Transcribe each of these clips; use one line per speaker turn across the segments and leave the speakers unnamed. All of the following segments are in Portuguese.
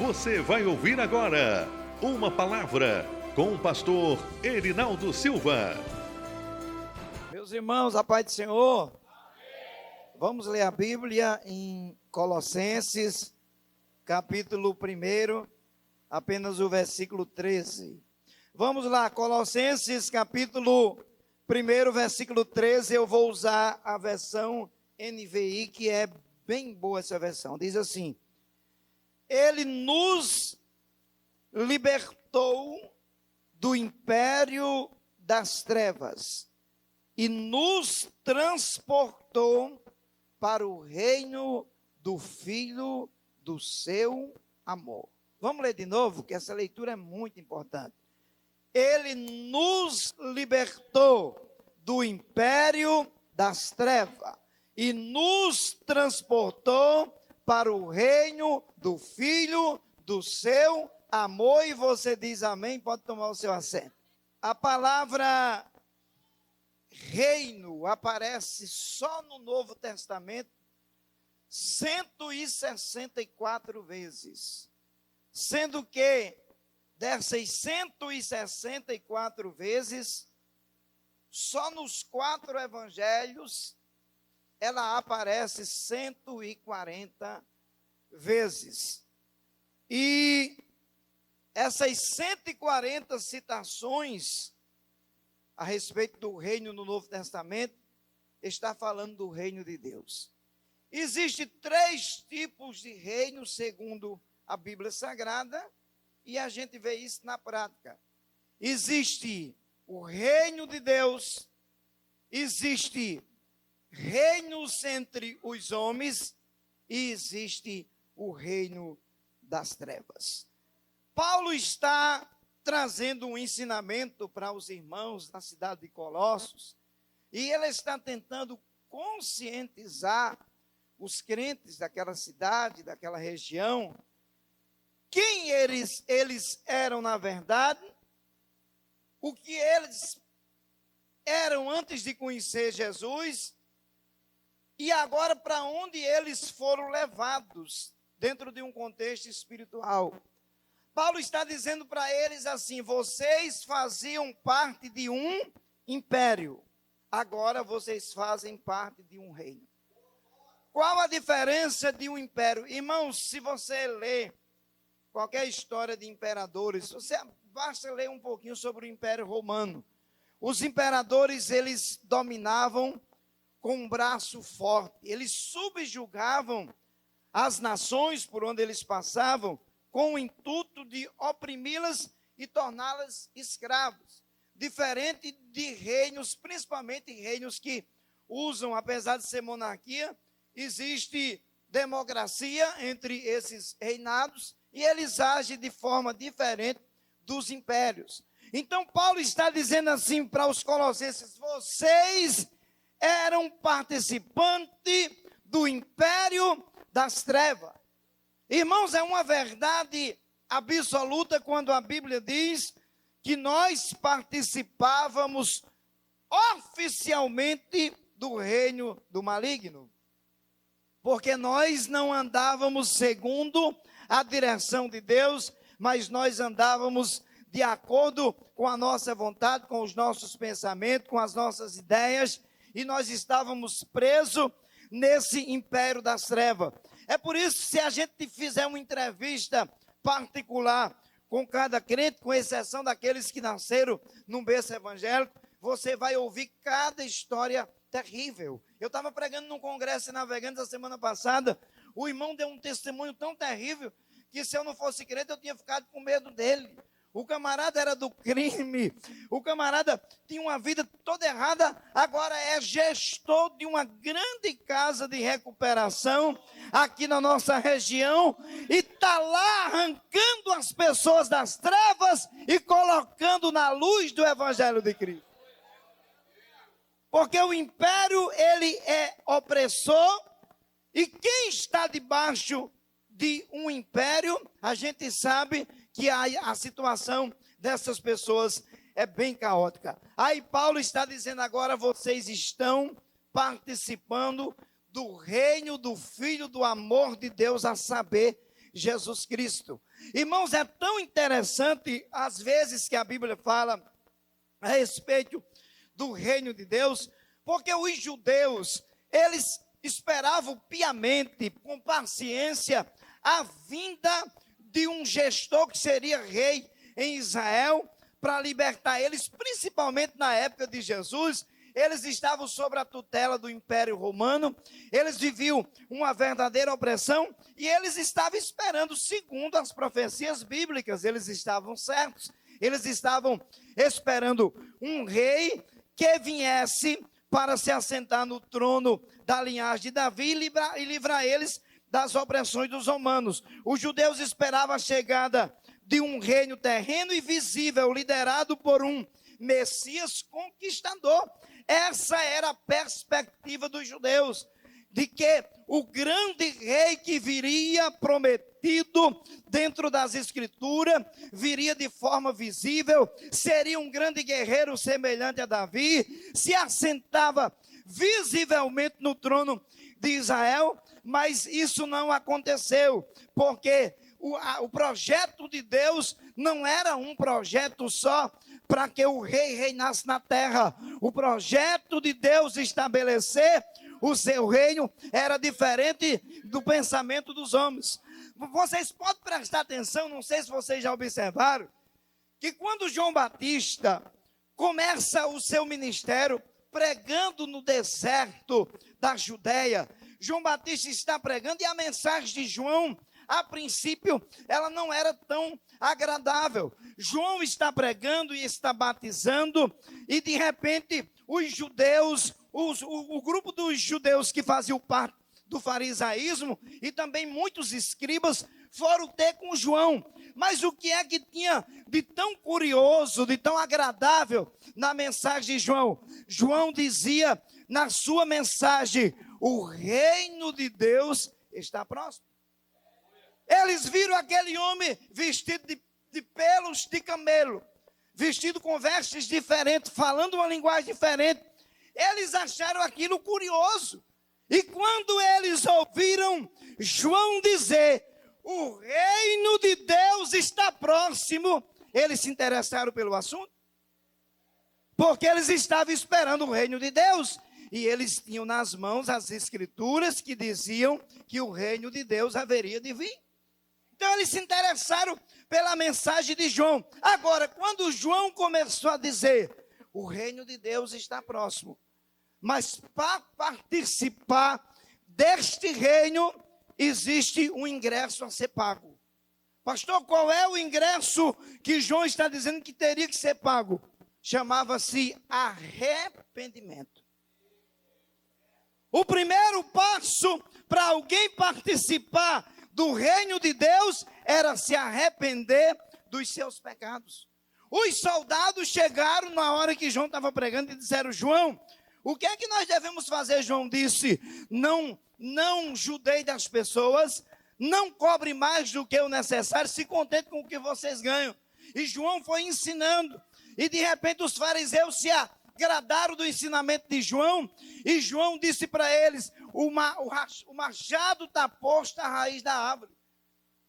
Você vai ouvir agora uma palavra com o pastor Erinaldo Silva.
Meus irmãos, a paz do Senhor. Vamos ler a Bíblia em Colossenses, capítulo 1, apenas o versículo 13. Vamos lá, Colossenses, capítulo 1, versículo 13. Eu vou usar a versão NVI, que é bem boa essa versão. Diz assim: Ele nos libertou do império das trevas e nos transportou para o reino do Filho do seu amor. Vamos ler de novo, que essa leitura é muito importante. Ele nos libertou do império das trevas e nos transportou para o reino do Filho do seu amor. E você diz amém, pode tomar o seu assento. A palavra reino aparece só no Novo Testamento 164 vezes, sendo que dessas 164 vezes, só nos 4 evangelhos ela aparece 140 vezes. E essas 140 citações a respeito do reino no Novo Testamento está falando do reino de Deus. Existem 3 tipos de reino segundo a Bíblia Sagrada, e a gente vê isso na prática. Existe o reino de Deus, existe reinos entre os homens e existe o reino das trevas. Paulo está trazendo um ensinamento para os irmãos da cidade de Colossos, e ele está tentando conscientizar os crentes daquela cidade, daquela região, quem eles eram na verdade, o que eles eram antes de conhecer Jesus, e agora para onde eles foram levados dentro de um contexto espiritual. Paulo está dizendo para eles assim: vocês faziam parte de um império, agora vocês fazem parte de um reino. Qual a diferença de um império? Irmãos, se você ler qualquer história de imperadores, basta ler um pouquinho sobre o Império Romano. Os imperadores, eles dominavam com um braço forte, eles subjugavam as nações por onde eles passavam, com o intuito de oprimi-las e torná-las escravos. Diferente de reinos, principalmente reinos que usam, apesar de ser monarquia, existe democracia entre esses reinados e eles agem de forma diferente dos impérios. Então Paulo está dizendo assim para os colossenses: vocês eram participantes do império das trevas. Irmãos, é uma verdade absoluta quando a Bíblia diz que nós participávamos oficialmente do reino do maligno. Porque nós não andávamos segundo a direção de Deus, mas nós andávamos de acordo com a nossa vontade, com os nossos pensamentos, com as nossas ideias, e nós estávamos presos nesse império das trevas. É por isso que se a gente fizer uma entrevista particular com cada crente, com exceção daqueles que nasceram num berço evangélico, você vai ouvir cada história terrível. Eu estava pregando num congresso em Navegantes a semana passada, o irmão deu um testemunho tão terrível, que se eu não fosse crente eu tinha ficado com medo dele. O camarada era do crime, o camarada tinha uma vida toda errada, agora é gestor de uma grande casa de recuperação aqui na nossa região e está lá arrancando as pessoas das trevas e colocando na luz do Evangelho de Cristo. Porque o império, ele é opressor, e quem está debaixo de um império, a gente sabe que a situação dessas pessoas é bem caótica. Aí Paulo está dizendo agora: vocês estão participando do reino do Filho do amor de Deus, a saber, Jesus Cristo. Irmãos, é tão interessante às vezes que a Bíblia fala a respeito do reino de Deus, porque os judeus, eles esperavam piamente, com paciência, a vinda de um gestor que seria rei em Israel, para libertar eles, principalmente na época de Jesus. Eles estavam sob a tutela do Império Romano, eles viviam uma verdadeira opressão, e eles estavam esperando, segundo as profecias bíblicas, eles estavam certos, eles estavam esperando um rei que viesse para se assentar no trono da linhagem de Davi e livrar eles das opressões dos romanos. Os judeus esperavam a chegada de um reino terreno e visível, liderado por um Messias conquistador. Essa era a perspectiva dos judeus, de que o grande rei que viria prometido dentro das Escrituras, viria de forma visível, seria um grande guerreiro semelhante a Davi, se assentava visivelmente no trono de Israel, mas isso não aconteceu, porque o projeto de Deus não era um projeto só para que o rei reinasse na terra. O projeto de Deus estabelecer o seu reino era diferente do pensamento dos homens. Vocês podem prestar atenção, não sei se vocês já observaram, que quando João Batista começa o seu ministério pregando no deserto da Judéia, João Batista está pregando, e a mensagem de João, a princípio, ela não era tão agradável. João está pregando e está batizando, e de repente os judeus, o grupo dos judeus que faziam parte do farisaísmo, e também muitos escribas, foram ter com João. Mas o que é que tinha de tão curioso, de tão agradável na mensagem de João? João dizia na sua mensagem: o reino de Deus está próximo. Eles viram aquele homem vestido de pelos de camelo, vestido com vestes diferentes, falando uma linguagem diferente. Eles acharam aquilo curioso. E quando eles ouviram João dizer: o reino de Deus está próximo, eles se interessaram pelo assunto, porque eles estavam esperando o reino de Deus, e eles tinham nas mãos as escrituras que diziam que o reino de Deus haveria de vir. Então eles se interessaram pela mensagem de João. Agora, quando João começou a dizer: o reino de Deus está próximo, mas para participar deste reino existe um ingresso a ser pago. Pastor, qual é o ingresso que João está dizendo que teria que ser pago? Chamava-se arrependimento. O primeiro passo para alguém participar do reino de Deus era se arrepender dos seus pecados. Os soldados chegaram na hora que João estava pregando e disseram: João, o que é que nós devemos fazer? João disse: não judeie das pessoas, não cobre mais do que o necessário, se contente com o que vocês ganham. E João foi ensinando, e de repente os fariseus se agradaram do ensinamento de João, e João disse para eles: o machado está posto à raiz da árvore.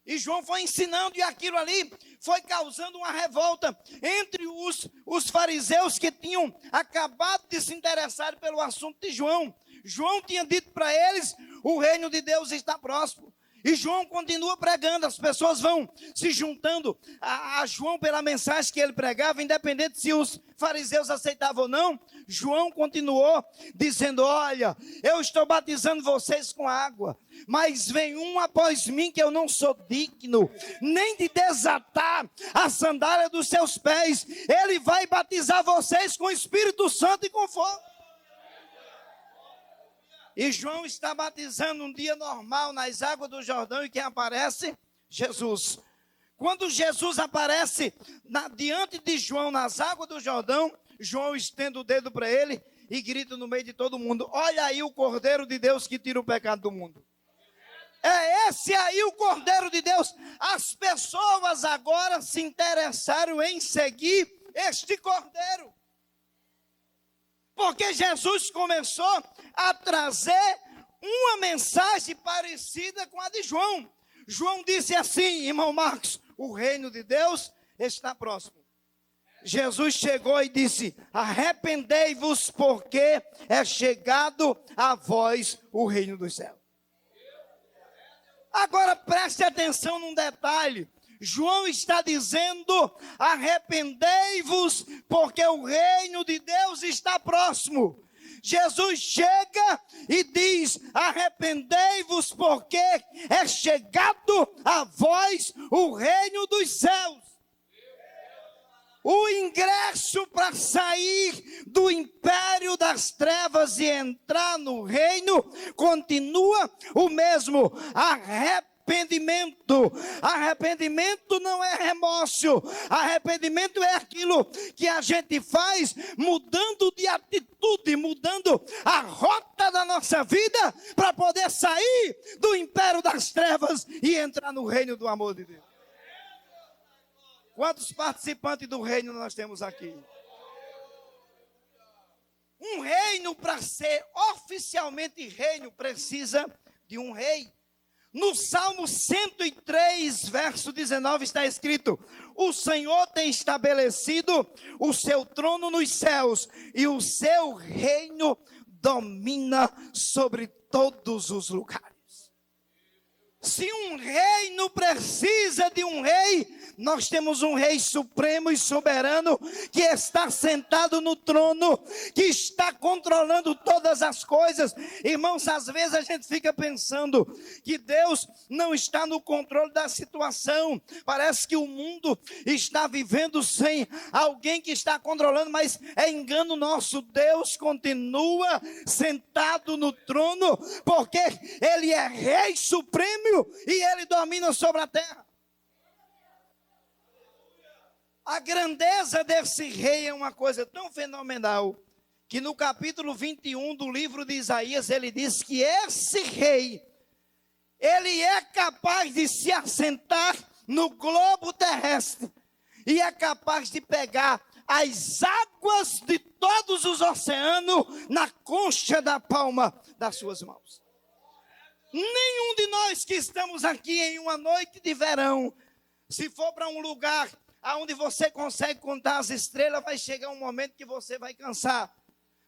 E João foi ensinando, e aquilo ali foi causando uma revolta entre os fariseus que tinham acabado de se interessar pelo assunto de João. João tinha dito para eles: o reino de Deus está próximo. E João continua pregando, as pessoas vão se juntando a João pela mensagem que ele pregava, independente se os fariseus aceitavam ou não. João continuou dizendo: olha, eu estou batizando vocês com água, mas vem um após mim que eu não sou digno nem de desatar a sandália dos seus pés. Ele vai batizar vocês com o Espírito Santo e com fogo. E João está batizando um dia normal nas águas do Jordão, e quem aparece? Jesus. Quando Jesus aparece diante de João nas águas do Jordão, João estende o dedo para ele e grita no meio de todo mundo: olha aí o Cordeiro de Deus que tira o pecado do mundo. É esse aí o Cordeiro de Deus. As pessoas agora se interessaram em seguir este Cordeiro, porque Jesus começou a trazer uma mensagem parecida com a de João. João disse assim, irmão Marcos, o reino de Deus está próximo. Jesus chegou e disse, arrependei-vos porque é chegado a vós o reino dos céus. Agora preste atenção num detalhe. João está dizendo, arrependei-vos porque o reino de Deus está próximo. Jesus chega e diz, arrependei-vos porque é chegado a vós o reino dos céus. O ingresso para sair do império das trevas e entrar no reino continua o mesmo. Arrependimento. Arrependimento não é remorso. Arrependimento é aquilo que a gente faz mudando de atitude, mudando a rota da nossa vida para poder sair do império das trevas e entrar no reino do amor de Deus. Quantos participantes do reino nós temos aqui? Um reino, para ser oficialmente reino, precisa de um rei. No Salmo 103, verso 19, está escrito, o Senhor tem estabelecido o seu trono nos céus, e o seu reino domina sobre todos os lugares. Se um reino precisa de um rei, nós temos um rei supremo e soberano que está sentado no trono, que está controlando todas as coisas. Irmãos, às vezes a gente fica pensando que Deus não está no controle da situação. Parece que o mundo está vivendo sem alguém que está controlando, mas é engano nosso. Deus continua sentado no trono, porque Ele é rei supremo e Ele domina sobre a terra. A grandeza desse rei é uma coisa tão fenomenal, que no capítulo 21 do livro de Isaías, ele diz que esse rei, ele é capaz de se assentar no globo terrestre, e é capaz de pegar as águas de todos os oceanos na concha da palma das suas mãos. Nenhum de nós que estamos aqui em uma noite de verão, se for para um lugar aonde você consegue contar as estrelas, vai chegar um momento que você vai cansar.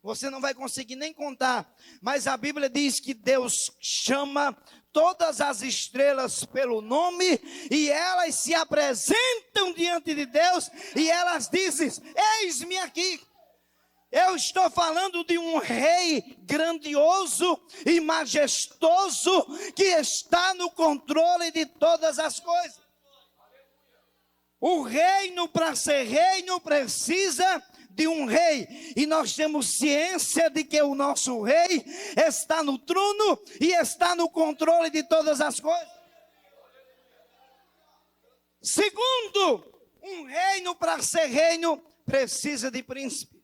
Você não vai conseguir nem contar. Mas a Bíblia diz que Deus chama todas as estrelas pelo nome e elas se apresentam diante de Deus e elas dizem, eis-me aqui. Eu estou falando de um rei grandioso e majestoso que está no controle de todas as coisas. O reino, para ser reino, precisa de um rei. E nós temos ciência de que o nosso rei está no trono e está no controle de todas as coisas. Segundo, um reino, para ser reino, precisa de príncipe.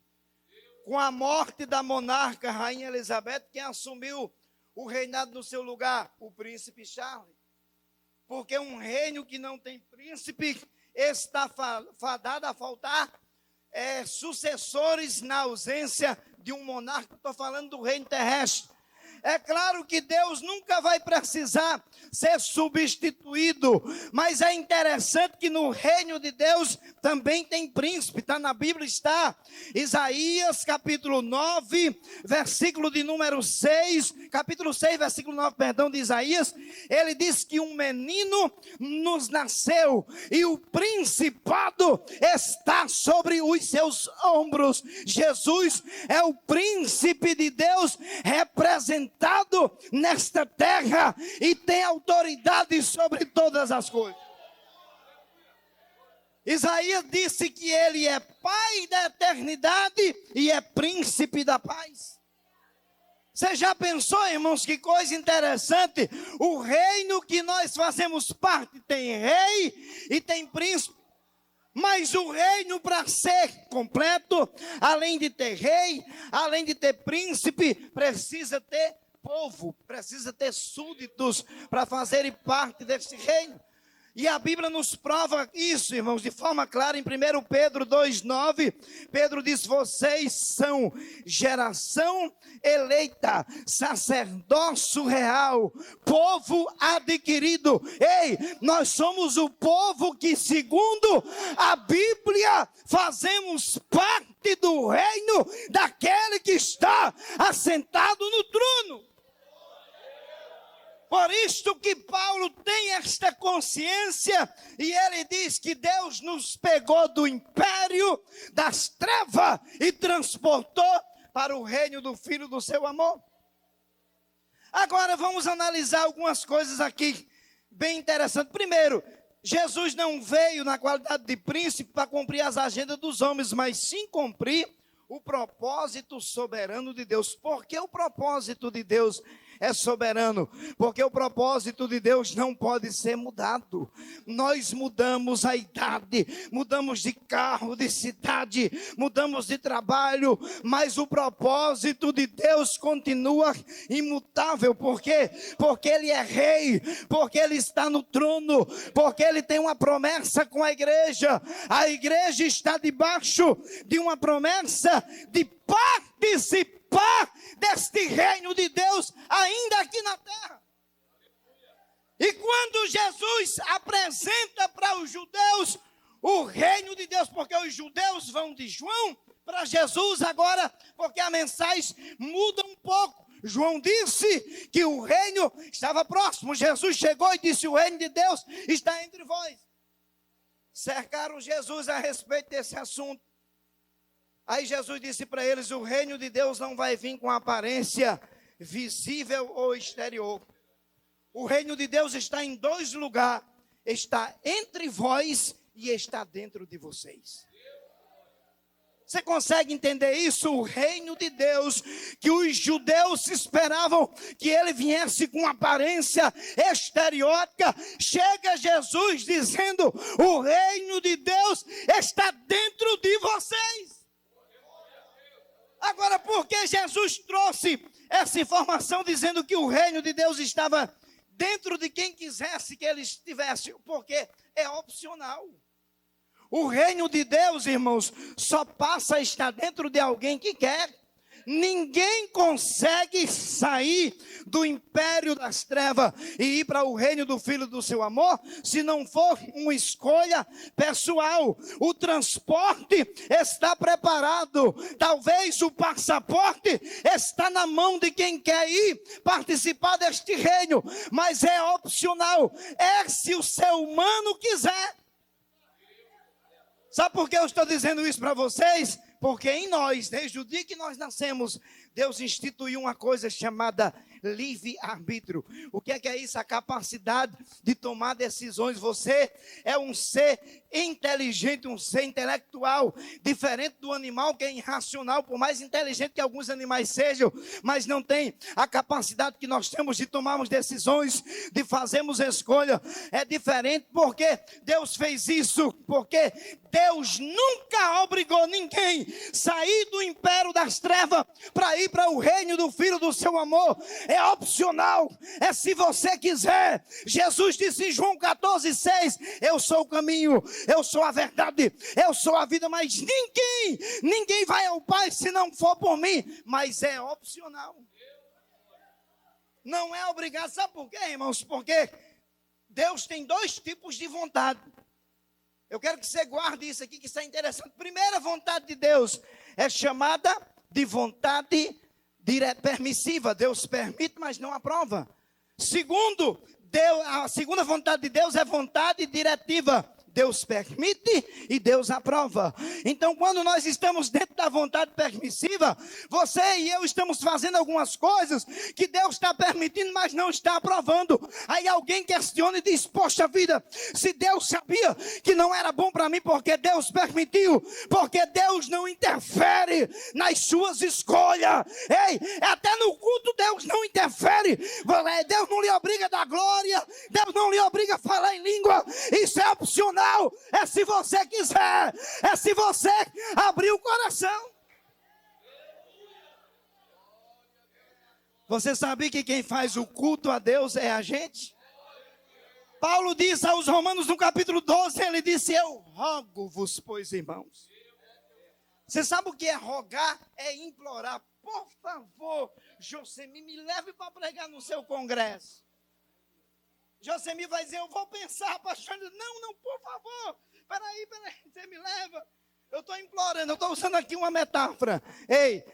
Com a morte da monarca, Rainha Elizabeth, quem assumiu o reinado no seu lugar? O príncipe Charles. Porque um reino que não tem príncipe está fadado a faltar sucessores na ausência de um monarca. Estou falando do reino terrestre. É claro que Deus nunca vai precisar ser substituído, mas é interessante que no reino de Deus também tem príncipe. Está na Bíblia, está Isaías capítulo 9, versículo de número 6, capítulo 6, versículo 9, perdão, de Isaías. Ele diz que um menino nos nasceu e o principado está sobre os seus ombros. Jesus é o príncipe de Deus representado nesta terra e tem autoridade sobre todas as coisas. Isaías disse que ele é pai da eternidade e é príncipe da paz. Você já pensou, irmãos, que coisa interessante? O reino que nós fazemos parte tem rei e tem príncipe. Mas o reino, para ser completo, além de ter rei, além de ter príncipe, precisa ter povo, precisa ter súditos para fazerem parte desse reino. E a Bíblia nos prova isso, irmãos, de forma clara. Em 1 Pedro 2,9, Pedro diz: vocês são geração eleita, sacerdócio real, povo adquirido. Ei, nós somos o povo que, segundo a Bíblia, fazemos parte do reino daquele que está assentado no trono. Por isto que Paulo tem esta consciência, e ele diz que Deus nos pegou do império das trevas e transportou para o reino do Filho do seu amor. Agora vamos analisar algumas coisas aqui bem interessantes. Primeiro, Jesus não veio na qualidade de príncipe para cumprir as agendas dos homens, mas sim cumprir o propósito soberano de Deus. Por que o propósito de Deus é soberano? Porque o propósito de Deus não pode ser mudado. Nós mudamos a idade, mudamos de carro, de cidade, mudamos de trabalho, mas o propósito de Deus continua imutável. Por quê? Porque Ele é rei, porque Ele está no trono, porque Ele tem uma promessa com a igreja. A igreja está debaixo de uma promessa de participar deste reino de Deus ainda aqui na terra. E quando Jesus apresenta para os judeus o reino de Deus, porque os judeus vão de João para Jesus agora, porque a mensagem muda um pouco. João disse que o reino estava próximo. Jesus chegou e disse: o reino de Deus está entre vós. Cercaram Jesus a respeito desse assunto. Aí Jesus disse para eles: o reino de Deus não vai vir com aparência visível ou exterior. O reino de Deus está em dois lugares: está entre vós e está dentro de vocês. Você consegue entender isso? O reino de Deus, que os judeus esperavam que ele viesse com aparência exteriórica, chega Jesus dizendo: o reino de Deus está dentro de vocês. Agora, por que Jesus trouxe essa informação dizendo que o reino de Deus estava dentro de quem quisesse que ele estivesse? Porque é opcional. O reino de Deus, irmãos, só passa a estar dentro de alguém que quer. Ninguém consegue sair do império das trevas e ir para o reino do Filho do seu amor se não for uma escolha pessoal. O transporte está preparado. Talvez o passaporte está na mão de quem quer ir participar deste reino, mas é opcional. É se o ser humano quiser. Sabe por que eu estou dizendo isso para vocês? Porque em nós, desde o dia que nós nascemos, Deus instituiu uma coisa chamada livre-arbítrio. O que é isso? A capacidade de tomar decisões. Você é um ser inteligente, um ser intelectual, diferente do animal que é irracional, por mais inteligente que alguns animais sejam, mas não tem a capacidade que nós temos de tomarmos decisões, de fazermos escolha. É diferente porque Deus fez isso, porque Deus nunca obrigou ninguém a sair do império das trevas para ir para o reino do Filho do seu amor. É opcional, é se você quiser. Jesus disse em João 14,6: eu sou o caminho, eu sou a verdade, eu sou a vida, mas ninguém vai ao Pai se não for por mim. Mas é opcional, não é obrigado. Sabe por quê, irmãos? Porque Deus tem dois tipos de vontade. Eu quero que você guarde isso aqui, que isso é interessante. Primeira vontade de Deus é chamada de vontade permissiva. Deus permite, mas não aprova. Segundo, a segunda vontade de Deus é vontade diretiva. Deus permite e Deus aprova. Então, quando nós estamos dentro da vontade permissiva, você e eu estamos fazendo algumas coisas que Deus está permitindo, mas não está aprovando. Aí alguém questiona e diz: poxa vida, se Deus sabia que não era bom para mim, porque Deus permitiu? Porque Deus não interfere nas suas escolhas. Ei, até no culto Deus não interfere. Deus não lhe obriga a dar glória, Deus não lhe obriga a falar em língua. Isso é opcional. É se você quiser, é se você abrir o coração. Você sabia que quem faz o culto a Deus é a gente? Paulo diz aos Romanos no capítulo 12, ele disse: eu rogo-vos, pois, irmãos. Você sabe o que é rogar? É implorar. Por favor, Josemi, me leve para pregar no seu congresso. Josemi vai dizer: eu vou pensar, pastor. Não, por favor. Peraí, você me leva. Eu estou implorando, eu estou usando aqui uma metáfora. Ei,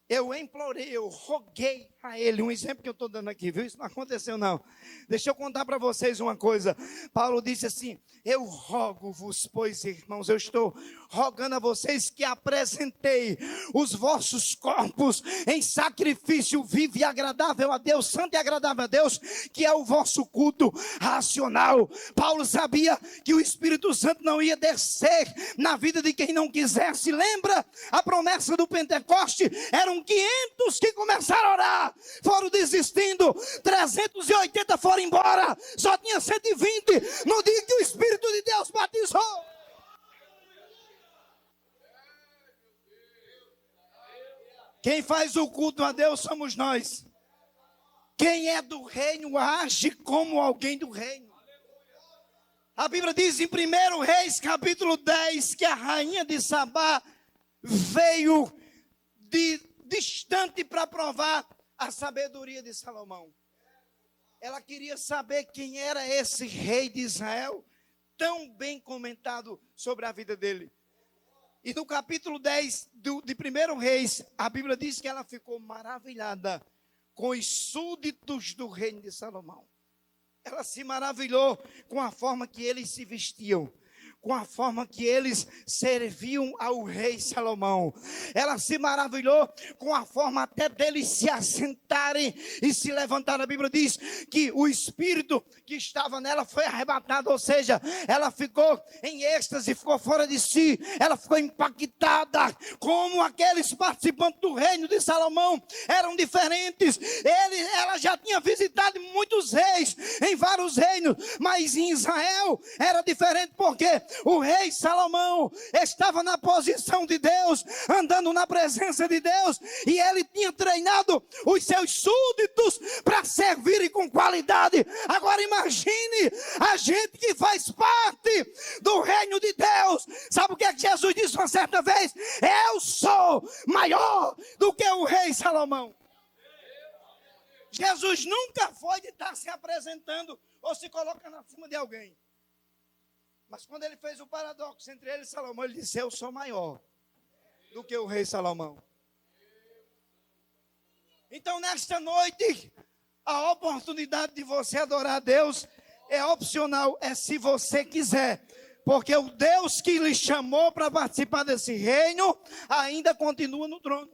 eu implorei, eu roguei a ele. Um exemplo que eu estou dando aqui, viu? Isso não aconteceu, não. Deixa eu contar para vocês uma coisa. Paulo disse assim: eu rogo-vos, pois, irmãos, eu estou rogando a vocês que apresentei os vossos corpos em sacrifício vivo e agradável a Deus, santo e agradável a Deus, que é o vosso culto racional. Paulo sabia que o Espírito Santo não ia descer na vida de quem não quisesse. Lembra a promessa do Pentecoste? Eram 500 que começaram a orar, foram desistindo, 380 foram embora, só tinha 120 no dia que o Espírito de Deus batizou. Quem faz o culto a Deus somos nós. Quem é do reino age como alguém do reino. A Bíblia diz em 1 Reis capítulo 10 que a rainha de Sabá veio distante para provar a sabedoria de Salomão. Ela queria saber quem era esse rei de Israel, tão bem comentado sobre a vida dele. E no capítulo 10 de 1 Reis, a Bíblia diz que ela ficou maravilhada com os súditos do reino de Salomão. Ela se maravilhou com a forma que eles se vestiam, com a forma que eles serviam ao rei Salomão. Ela se maravilhou com a forma até deles se assentarem e se levantarem. A Bíblia diz que o espírito que estava nela foi arrebatado, ou seja, ela ficou em êxtase, ficou fora de si, ela ficou impactada, como aqueles participantes do reino de Salomão eram diferentes. Ela já tinha visitado muitos reis, em vários reinos, mas em Israel era diferente, porque o rei Salomão estava na posição de Deus, andando na presença de Deus, e ele tinha treinado os seus súditos para servirem com qualidade. Agora imagine a gente que faz parte do reino de Deus. Sabe o que é que Jesus disse uma certa vez? Eu sou maior do que o rei Salomão. Jesus nunca foi de estar se apresentando ou se colocando acima de alguém. Mas quando ele fez o paradoxo entre ele e Salomão, ele disse: eu sou maior do que o rei Salomão. Então, nesta noite, a oportunidade de você adorar a Deus é opcional, é se você quiser. Porque o Deus que lhe chamou para participar desse reino ainda continua no trono.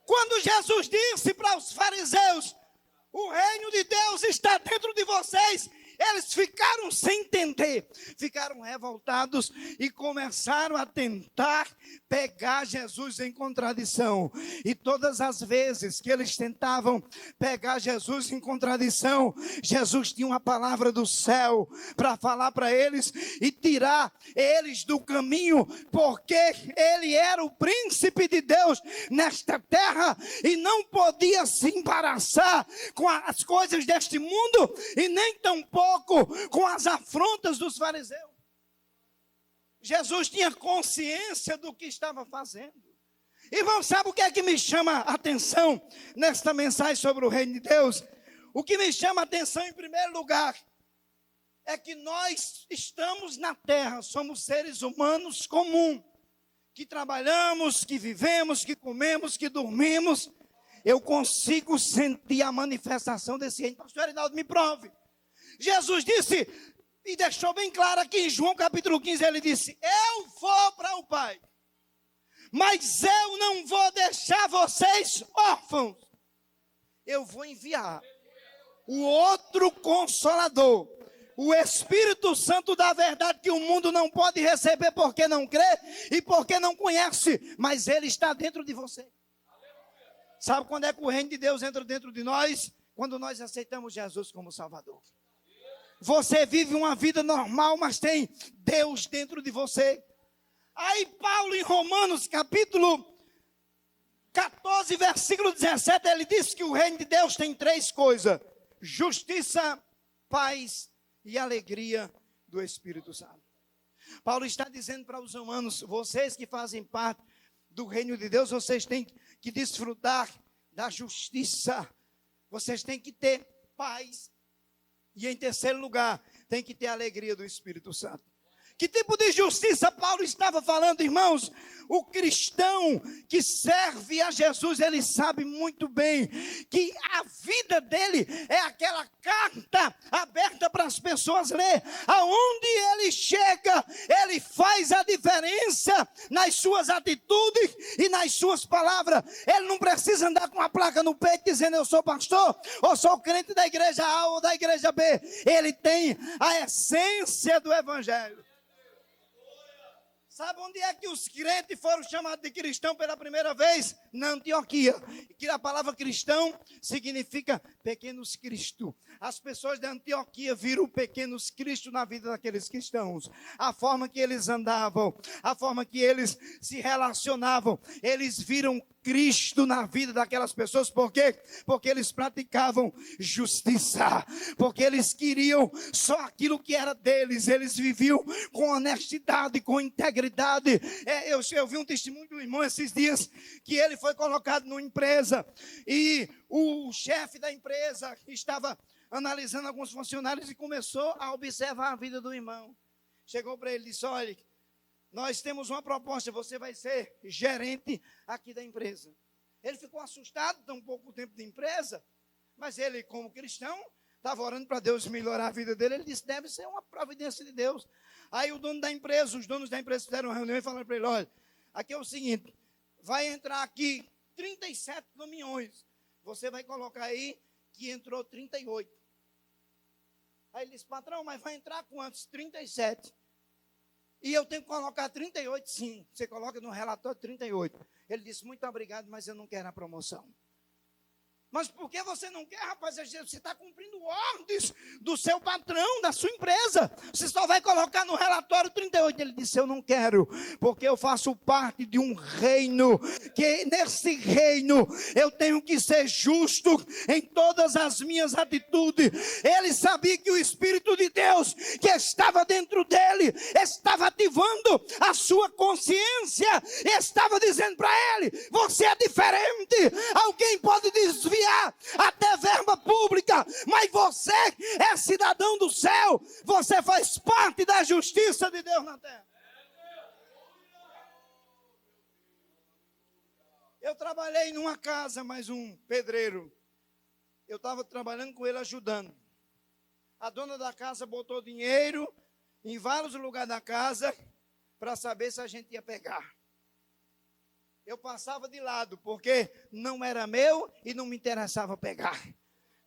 Quando Jesus disse para os fariseus: o reino de Deus está dentro de vocês, eles ficaram sem entender, ficaram revoltados e começaram a tentar pegar Jesus em contradição. E todas as vezes que eles tentavam pegar Jesus em contradição, Jesus tinha uma palavra do céu para falar para eles e tirar eles do caminho, porque ele era o príncipe de Deus nesta terra e não podia se embaraçar com as coisas deste mundo e nem tampouco com as afrontas dos fariseus. Jesus tinha consciência do que estava fazendo. Irmão, sabe o que é que me chama a atenção nesta mensagem sobre o reino de Deus? O que me chama a atenção em primeiro lugar é que nós estamos na terra, somos seres humanos comuns, que trabalhamos, que vivemos, que comemos, que dormimos. Eu consigo sentir a manifestação desse reino. Pastor Erinaldo, me prove. Jesus disse, e deixou bem claro aqui em João capítulo 15, ele disse: eu vou para o Pai, mas eu não vou deixar vocês órfãos. Eu vou enviar o outro Consolador, o Espírito Santo da verdade, que o mundo não pode receber porque não crê e porque não conhece, mas ele está dentro de você. Sabe quando é que o reino de Deus entra dentro de nós? Quando nós aceitamos Jesus como Salvador. Você vive uma vida normal, mas tem Deus dentro de você. Aí Paulo, em Romanos capítulo 14, versículo 17, ele diz que o reino de Deus tem três coisas: justiça, paz e alegria do Espírito Santo. Paulo está dizendo para os romanos: vocês que fazem parte do reino de Deus, vocês têm que desfrutar da justiça, vocês têm que ter paz, e em terceiro lugar, tem que ter a alegria do Espírito Santo. Que tipo de justiça Paulo estava falando, irmãos? O cristão que serve a Jesus, ele sabe muito bem que a vida dele é aquela carta aberta para as pessoas ler. Aonde ele chega, ele faz a diferença nas suas atitudes e nas suas palavras. Ele não precisa andar com uma placa no peito dizendo: eu sou pastor, ou sou crente da igreja A ou da igreja B. Ele tem a essência do evangelho. Sabe onde é que os crentes foram chamados de cristão pela primeira vez? Na Antioquia. Que a palavra cristão significa pequenos Cristo. As pessoas da Antioquia viram pequenos Cristo na vida daqueles cristãos. A forma que eles andavam, a forma que eles se relacionavam. Eles viram Cristo na vida daquelas pessoas. Por quê? Porque eles praticavam justiça. Porque eles queriam só aquilo que era deles. Eles viviam com honestidade, com integridade. Eu vi um testemunho do irmão esses dias, que ele foi colocado numa empresa e o chefe da empresa estava analisando alguns funcionários e começou a observar a vida do irmão. Chegou para ele e disse: olha, nós temos uma proposta, você vai ser gerente aqui da empresa. Ele ficou assustado, tão pouco tempo de empresa, mas ele, como cristão, estava orando para Deus melhorar a vida dele. Ele disse: deve ser uma providência de Deus. Aí os donos da empresa fizeram uma reunião e falaram para ele: olha, aqui é o seguinte, vai entrar aqui 37 caminhões, você vai colocar aí que entrou 38. Aí ele disse: patrão, mas vai entrar quantos? 37. E eu tenho que colocar 38, sim. Você coloca no relatório 38. Ele disse: muito obrigado, mas eu não quero a promoção. Mas por que você não quer, rapaz? Você está cumprindo ordens do seu patrão, da sua empresa. Você só vai colocar no relatório 38. Ele disse: eu não quero, porque eu faço parte de um reino, que nesse reino eu tenho que ser justo em todas as minhas atitudes. Ele sabia que o Espírito de Deus que estava dentro dele estava ativando a sua consciência, estava dizendo para ele: você é diferente. Alguém pode desviar até verba pública, mas você é cidadão do céu, você faz parte da justiça de Deus na terra. Eu trabalhei numa casa, mas um pedreiro, eu estava trabalhando com ele, ajudando. A dona da casa botou dinheiro em vários lugares da casa para saber se a gente ia pegar. Eu passava de lado, porque não era meu e não me interessava pegar.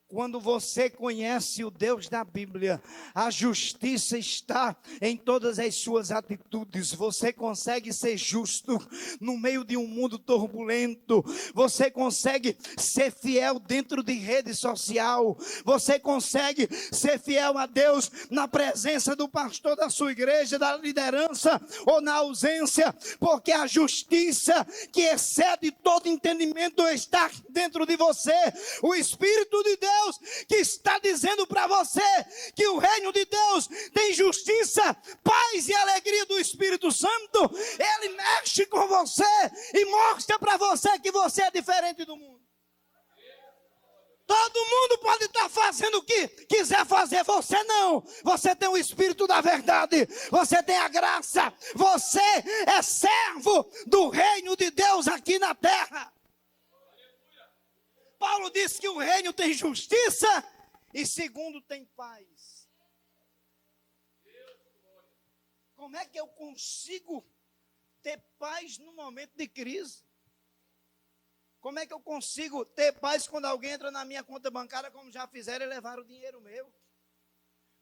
Quando você conhece o Deus da Bíblia, a justiça está em todas as suas atitudes. Você consegue ser justo no meio de um mundo turbulento. Você consegue ser fiel dentro de rede social. Você consegue ser fiel a Deus na presença do pastor da sua igreja, da liderança ou na ausência. Porque a justiça que excede todo entendimento está dentro de você. O Espírito de Deus que está dizendo para você que o reino de Deus tem justiça, paz e alegria do Espírito Santo. Ele mexe com você e mostra para você que você é diferente do mundo. Todo mundo pode estar fazendo o que quiser fazer, você não. Você tem o Espírito da verdade, você tem a graça, você é servo do reino de Deus aqui na terra. Paulo disse que o reino tem justiça e segundo tem paz. Como é que eu consigo ter paz no momento de crise? Como é que eu consigo ter paz quando alguém entra na minha conta bancária, como já fizeram, e levaram o dinheiro meu?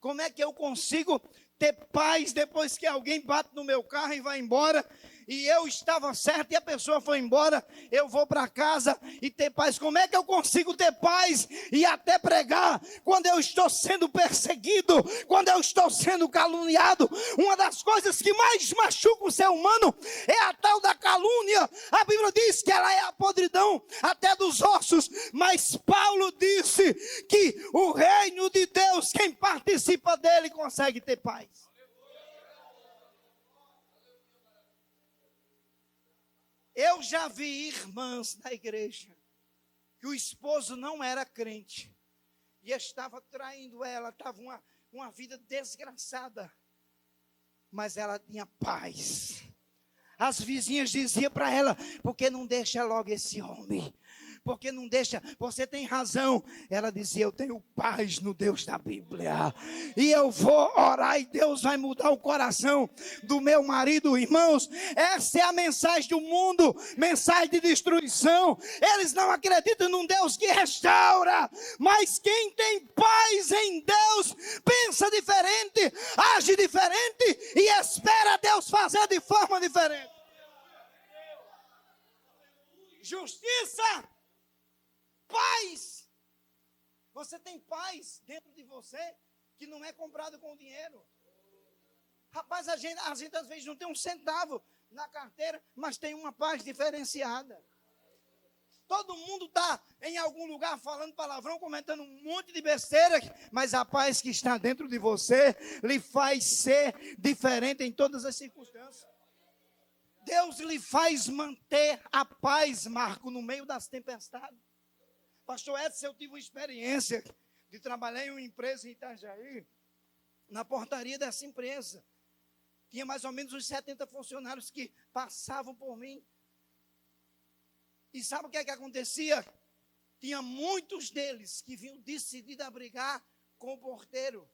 Como é que eu consigo ter paz depois que alguém bate no meu carro e vai embora, e eu estava certo e a pessoa foi embora, eu vou para casa e ter paz. Como é que eu consigo ter paz e até pregar quando eu estou sendo perseguido, quando eu estou sendo caluniado? Uma das coisas que mais machuca o ser humano é a tal da calúnia. A Bíblia diz que ela é a podridão até dos ossos, mas Paulo disse que o reino de Deus, quem participa dele consegue ter paz. Eu já vi irmãs da igreja que o esposo não era crente e estava traindo ela, estava uma vida desgraçada, mas ela tinha paz. As vizinhas diziam para ela: por que não deixa logo esse homem? Porque não deixa, você tem razão. Ela dizia: eu tenho paz no Deus da Bíblia, e eu vou orar e Deus vai mudar o coração do meu marido. Irmãos, essa é a mensagem do mundo, mensagem de destruição. Eles não acreditam num Deus que restaura, mas quem tem paz em Deus, pensa diferente, age diferente e espera Deus fazer de forma diferente. Justiça, paz. Você tem paz dentro de você que não é comprado com dinheiro. Rapaz, a gente às vezes não tem um centavo na carteira, mas tem uma paz diferenciada. Todo mundo está em algum lugar falando palavrão, comentando um monte de besteira, mas a paz que está dentro de você lhe faz ser diferente em todas as circunstâncias. Deus lhe faz manter a paz, Marco, no meio das tempestades. Pastor Edson, eu tive uma experiência de trabalhar em uma empresa em Itajaí, na portaria dessa empresa. Tinha mais ou menos uns 70 funcionários que passavam por mim. E sabe o que é que acontecia? Tinha muitos deles que vinham decididos a brigar com o porteiro.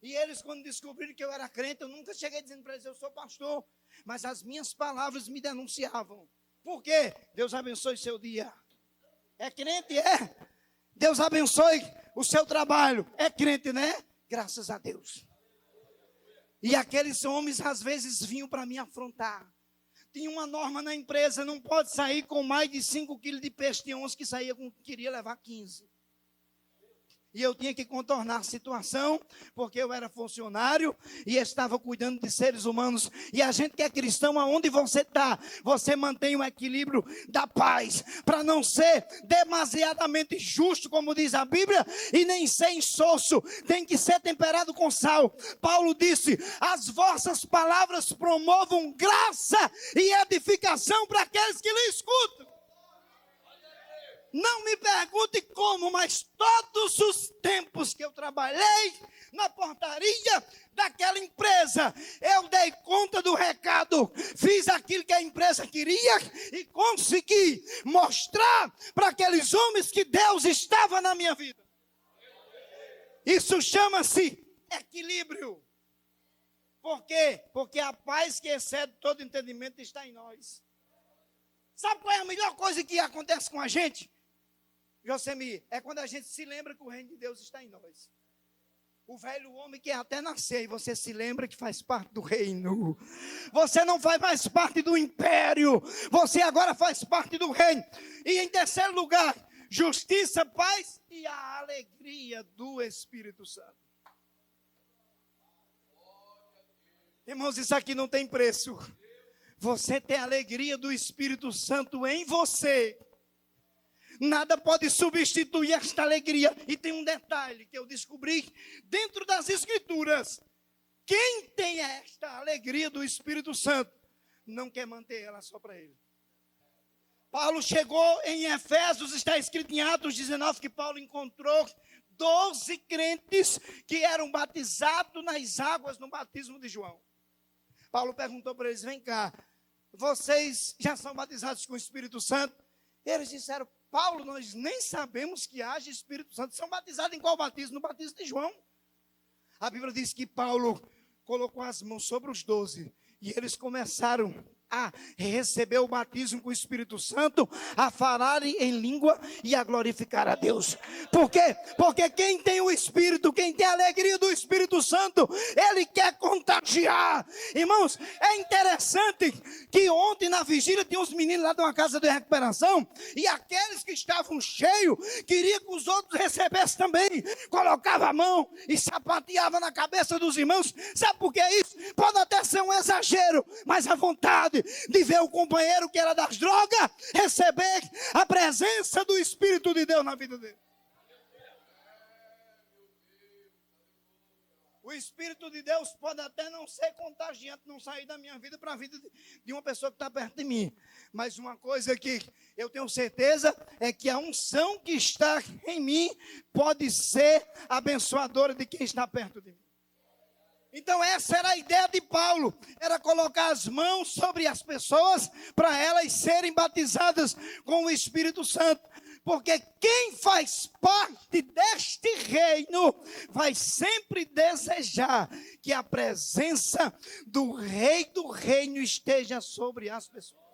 E eles, quando descobriram que eu era crente, eu nunca cheguei dizendo para eles: eu sou pastor. Mas as minhas palavras me denunciavam. Por quê? Deus abençoe seu dia. É crente, é? Deus abençoe o seu trabalho. É crente, né? Graças a Deus. E aqueles homens às vezes vinham para me afrontar. Tinha uma norma na empresa: não pode sair com mais de 5 quilos de peixe. Tinha uns que queria levar 15. E eu tinha que contornar a situação, porque eu era funcionário e estava cuidando de seres humanos. E a gente que é cristão, aonde você está, você mantém o equilíbrio da paz, para não ser demasiadamente justo, como diz a Bíblia, e nem ser insosso. Tem que ser temperado com sal. Paulo disse: as vossas palavras promovam graça e edificação para aqueles que lhe escutam. Não me pergunte como, mas todos os tempos que eu trabalhei na portaria daquela empresa, eu dei conta do recado, fiz aquilo que a empresa queria e consegui mostrar para aqueles homens que Deus estava na minha vida. Isso chama-se equilíbrio. Por quê? Porque a paz que excede todo entendimento está em nós. Sabe qual é a melhor coisa que acontece com a gente? Josemir, é quando a gente se lembra que o reino de Deus está em nós. O velho homem quer até nascer e você se lembra que faz parte do reino. Você não faz mais parte do império, você agora faz parte do reino. E em terceiro lugar, justiça, paz e a alegria do Espírito Santo. Irmãos, isso aqui não tem preço. Você tem a alegria do Espírito Santo em você. Nada pode substituir esta alegria. E tem um detalhe que eu descobri dentro das Escrituras: quem tem esta alegria do Espírito Santo não quer manter ela só para ele. Paulo chegou em Efésios, está escrito em Atos 19 que Paulo encontrou 12 crentes que eram batizados nas águas no batismo de João. Paulo perguntou para eles: vem cá, vocês já são batizados com o Espírito Santo? Eles disseram: Paulo, nós nem sabemos que haja Espírito Santo. São batizados em qual batismo? No batismo de João. A Bíblia diz que Paulo colocou as mãos sobre os 12 e eles começaram a receber o batismo com o Espírito Santo, a falar em língua e a glorificar a Deus. Por quê? Porque quem tem o Espírito, quem tem a alegria do Espírito Santo, ele quer contagiar. Irmãos, é interessante que ontem na vigília tinha uns meninos lá de uma casa de recuperação, e aqueles que estavam cheios, queriam que os outros recebessem também. Colocava a mão e sapateava na cabeça dos irmãos. Sabe por que é isso? Pode até ser um exagero, mas a vontade de ver o companheiro que era das drogas receber a presença do Espírito de Deus na vida dele. O Espírito de Deus pode até não ser contagiante, não sair da minha vida para a vida de uma pessoa que está perto de mim. Mas uma coisa que eu tenho certeza é que a unção que está em mim pode ser abençoadora de quem está perto de mim. Então essa era a ideia de Paulo, era colocar as mãos sobre as pessoas para elas serem batizadas com o Espírito Santo. Porque quem faz parte deste reino vai sempre desejar que a presença do Rei do Reino esteja sobre as pessoas.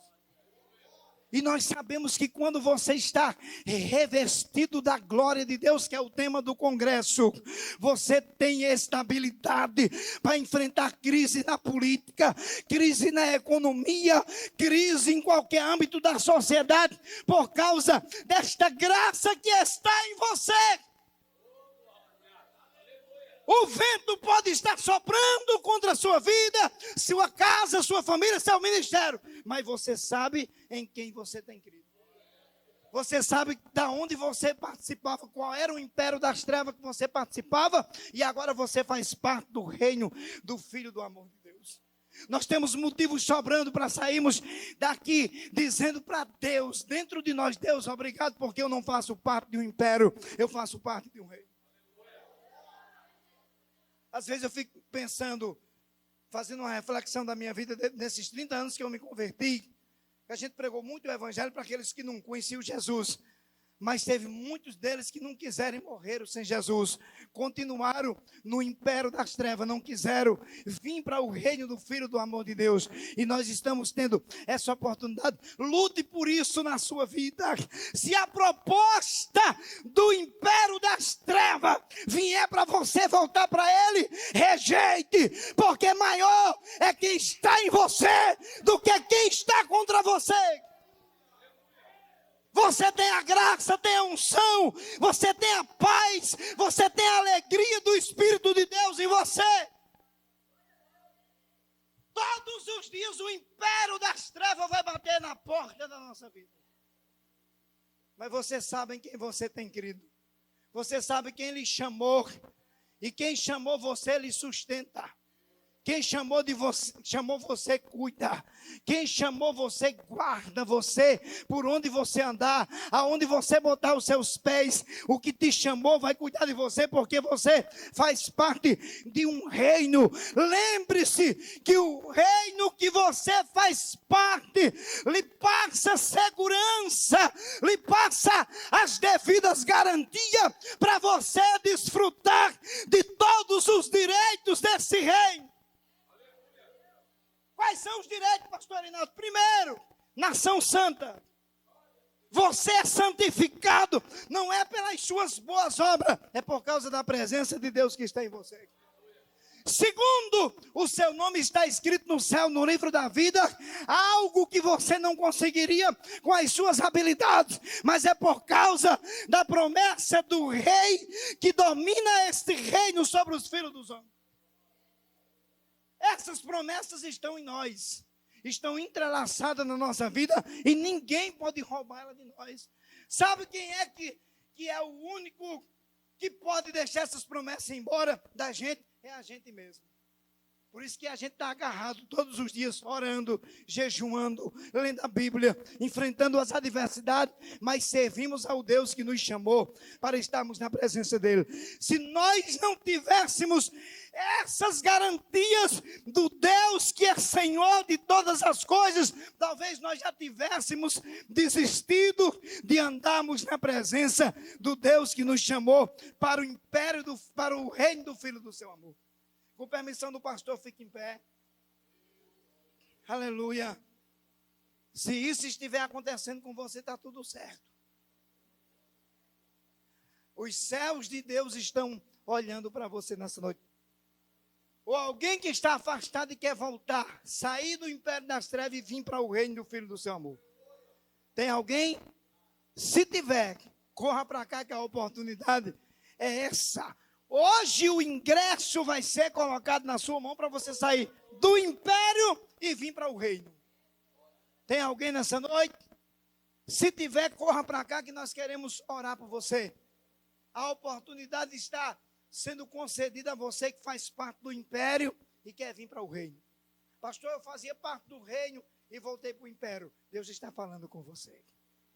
E nós sabemos que quando você está revestido da glória de Deus, que é o tema do congresso, você tem estabilidade para enfrentar crise na política, crise na economia, crise em qualquer âmbito da sociedade, por causa desta graça que está em você. O vento pode estar soprando contra a sua vida, sua casa, sua família, seu ministério. Mas você sabe em quem você tem crido. Você sabe de onde você participava, qual era o império das trevas que você participava. E agora você faz parte do reino do Filho do amor de Deus. Nós temos motivos sobrando para sairmos daqui dizendo para Deus, dentro de nós: Deus, obrigado, porque eu não faço parte de um império, eu faço parte de um reino. Às vezes eu fico pensando, fazendo uma reflexão da minha vida, nesses 30 anos que eu me converti, que a gente pregou muito o evangelho para aqueles que não conheciam Jesus. Mas teve muitos deles que não quiseram morrer sem Jesus. Continuaram no império das trevas, não quiseram vir para o reino do Filho do amor de Deus. E nós estamos tendo essa oportunidade. Lute por isso na sua vida. Se a proposta do império das trevas vier para você voltar para ele, rejeite. Porque maior é quem está em você do que quem está contra você. Você tem a graça, tem a unção, você tem a paz, você tem a alegria do Espírito de Deus em você. Todos os dias o império das trevas vai bater na porta da nossa vida. Mas você sabe em quem você tem crido. Você sabe quem lhe chamou. E quem chamou você lhe sustenta. Quem chamou você cuida. Quem chamou você guarda você. Por onde você andar, aonde você botar os seus pés, o que te chamou vai cuidar de você, porque você faz parte de um reino. Lembre-se que o reino que você faz parte lhe passa segurança, lhe passa as devidas garantias para você desfrutar de todos os direitos desse reino. Quais são os direitos, pastor Reinaldo? Primeiro, nação santa. Você é santificado, não é pelas suas boas obras, é por causa da presença de Deus que está em você. Segundo, o seu nome está escrito no céu, no livro da vida, algo que você não conseguiria com as suas habilidades, mas é por causa da promessa do rei que domina este reino sobre os filhos dos homens. Essas promessas estão em nós, estão entrelaçadas na nossa vida e ninguém pode roubá-la de nós. Sabe quem é que é o único que pode deixar essas promessas embora da gente? É a gente mesmo. Por isso que a gente está agarrado todos os dias, orando, jejuando, lendo a Bíblia, enfrentando as adversidades, mas servimos ao Deus que nos chamou para estarmos na presença dEle. Se nós não tivéssemos essas garantias do Deus que é Senhor de todas as coisas, talvez nós já tivéssemos desistido de andarmos na presença do Deus que nos chamou para o império, para o reino do Filho do seu amor. Com permissão do pastor, fique em pé. Aleluia. Se isso estiver acontecendo com você, está tudo certo. Os céus de Deus estão olhando para você nessa noite. Ou alguém que está afastado e quer voltar, sair do império das trevas e vir para o reino do Filho do seu amor. Tem alguém? Se tiver, corra para cá que a oportunidade é essa. Hoje o ingresso vai ser colocado na sua mão para você sair do império e vir para o reino. Tem alguém nessa noite? Se tiver, corra para cá que nós queremos orar por você. A oportunidade está sendo concedida a você que faz parte do império e quer vir para o reino. Pastor, eu fazia parte do reino e voltei para o império. Deus está falando com você.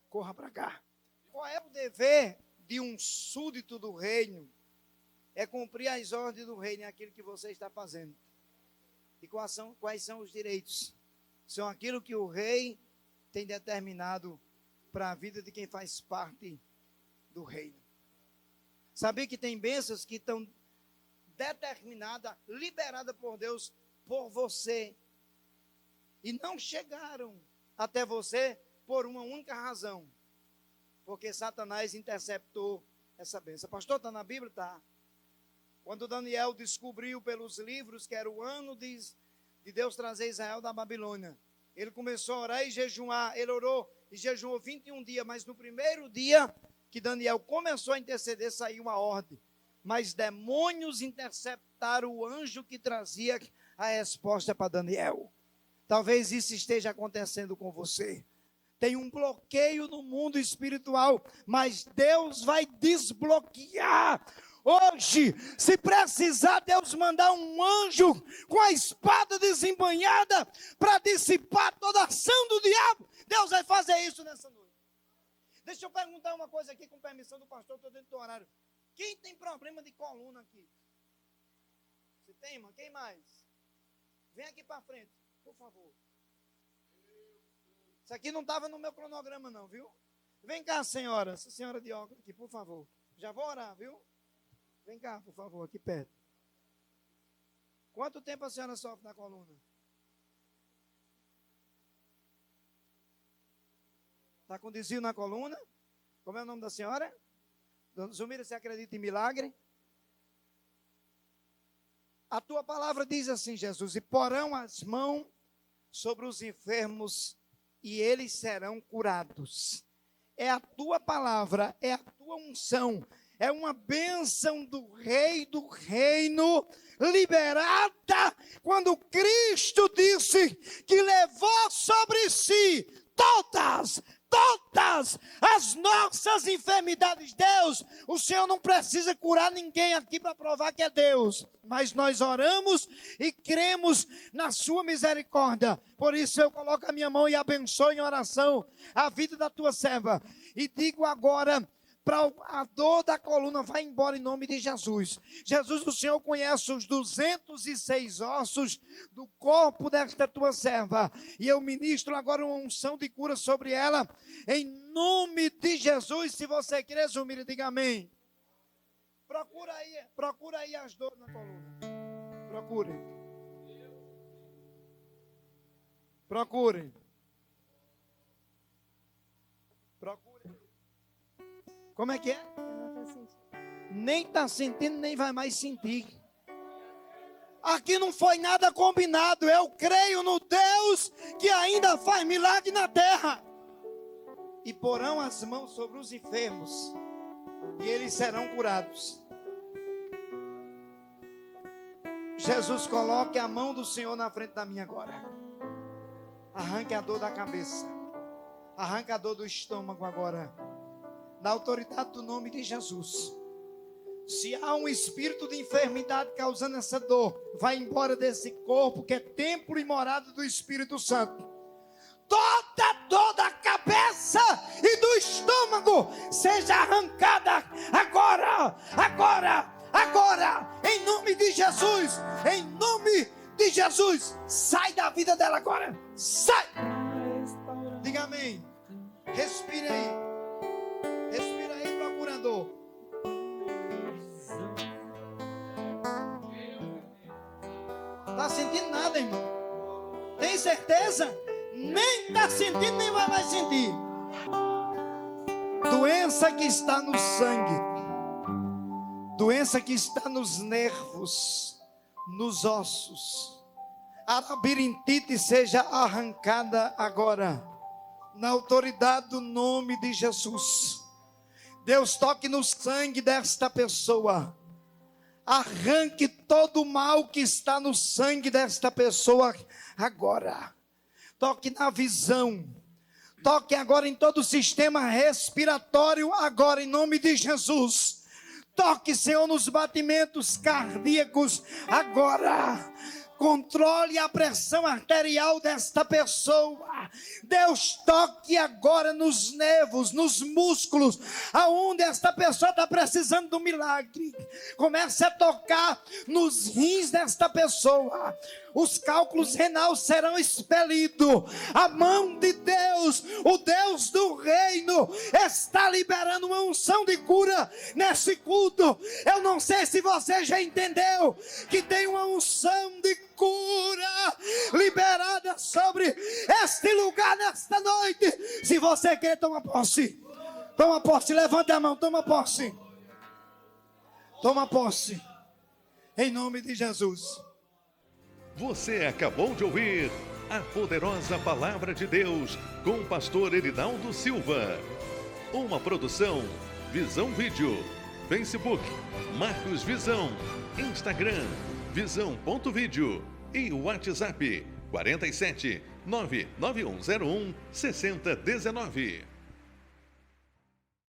Corra para cá. Qual é o dever de um súdito do reino? É cumprir as ordens do reino, é aquilo que você está fazendo. E quais são os direitos? São aquilo que o rei tem determinado para a vida de quem faz parte do reino. Sabia que tem bênçãos que estão determinadas, liberadas por Deus, por você. E não chegaram até você por uma única razão. Porque Satanás interceptou essa bênção. Pastor, está na Bíblia? Está. Quando Daniel descobriu pelos livros que era o ano de Deus trazer Israel da Babilônia, ele começou a orar e jejuar. Ele orou e jejuou 21 dias, mas no primeiro dia que Daniel começou a interceder, saiu uma ordem. Mas demônios interceptaram o anjo que trazia a resposta para Daniel. Talvez isso esteja acontecendo com você. Tem um bloqueio no mundo espiritual, mas Deus vai desbloquear. Hoje, se precisar, Deus mandar um anjo com a espada desembanhada para dissipar toda a ação do diabo, Deus vai fazer isso nessa noite. Deixa eu perguntar uma coisa aqui, com permissão do pastor, estou dentro do horário. Quem tem problema de coluna aqui? Você tem, irmão? Quem mais? Vem aqui para frente, por favor. Isso aqui não estava no meu cronograma não, viu? Vem cá, senhora, essa senhora de óculos aqui, por favor. Já vou orar, viu? Vem cá, por favor, aqui perto. Quanto tempo a senhora sofre na coluna? Está com desvio na coluna? Como é o nome da senhora? Dona Zumira, você acredita em milagre? A tua palavra diz assim, Jesus, e porão as mãos sobre os enfermos e eles serão curados. É a tua palavra, é a tua unção, é uma bênção do Rei do Reino, liberada quando Cristo disse que levou sobre si todas as nossas enfermidades. Deus, o Senhor não precisa curar ninguém aqui para provar que é Deus, mas nós oramos e cremos na sua misericórdia. Por isso eu coloco a minha mão e abençoo em oração a vida da tua serva, e digo agora, para a dor da coluna, vai embora em nome de Jesus. Jesus, o Senhor conhece os 206 ossos do corpo desta tua serva. E eu ministro agora uma unção de cura sobre ela, em nome de Jesus. Se você quer, Zumira, diga amém. Procura aí as dores na coluna. Procure. Como é que é? Nem está sentindo, nem vai mais sentir. Aqui não foi nada combinado. Eu creio no Deus que ainda faz milagre na terra. E porão as mãos sobre os enfermos e eles serão curados. Jesus, coloque a mão do Senhor na frente da minha agora. Arranque a dor da cabeça. Arranque a dor do estômago agora. Na autoridade do nome de Jesus. Se há um espírito de enfermidade causando essa dor, vai embora desse corpo que é templo e morada do Espírito Santo. Toda dor da cabeça e do estômago seja arrancada agora, em nome de Jesus, em nome de Jesus. Sai da vida dela agora, sai. Diga amém. Respire aí. Procurador. Está sentindo nada, irmão? Tem certeza? nem está sentindo, nem vai mais sentir. Doença que está no sangue, doença que está nos nervos, nos ossos. A labirintite seja arrancada agora, na autoridade do nome de Jesus. Deus, toque no sangue desta pessoa. Arranque todo o mal que está no sangue desta pessoa agora. Toque na visão. Toque agora em todo o sistema respiratório, agora em nome de Jesus. Toque, Senhor, nos batimentos cardíacos agora. Controle a pressão arterial desta pessoa. Deus, toque agora nos nervos, nos músculos, aonde esta pessoa está precisando do milagre. Comece a tocar nos rins desta pessoa. Os cálculos renais serão expelidos. A mão de Deus, o Deus do reino, está liberando uma unção de cura nesse culto. Eu não sei se você já entendeu que tem uma unção de cura liberada sobre este lugar nesta noite. Se você quer, toma posse. Toma posse, levanta a mão, toma posse. Toma posse. Em nome de Jesus.
Você acabou de ouvir a poderosa palavra de Deus com o pastor Erinaldo Silva. Uma produção Visão Vídeo, Facebook Marcos Visão, Instagram Visão.vídeo e WhatsApp 47 99101 6019.